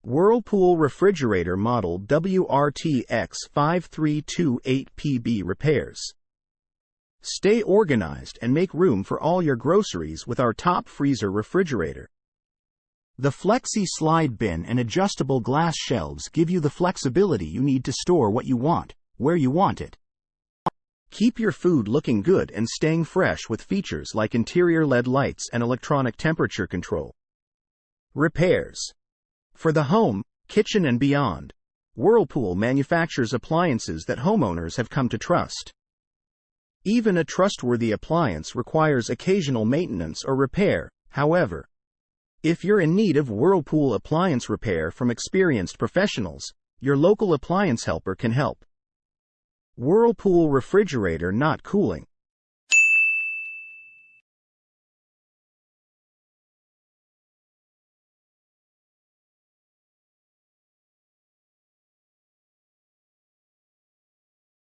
Whirlpool refrigerator model WRTX5328PB repairs. Stay organized and make room for all your groceries with our top freezer refrigerator. The Flexi slide bin and adjustable glass shelves give you the flexibility you need to store what you want, where you want it. Keep your food looking good and staying fresh with features like interior LED lights and electronic temperature control. Repairs. For the home, kitchen and beyond, Whirlpool manufactures appliances that homeowners have come to trust. Even a trustworthy appliance requires occasional maintenance or repair, however. If you're in need of Whirlpool appliance repair from experienced professionals, your local appliance helper can help. Whirlpool refrigerator not cooling.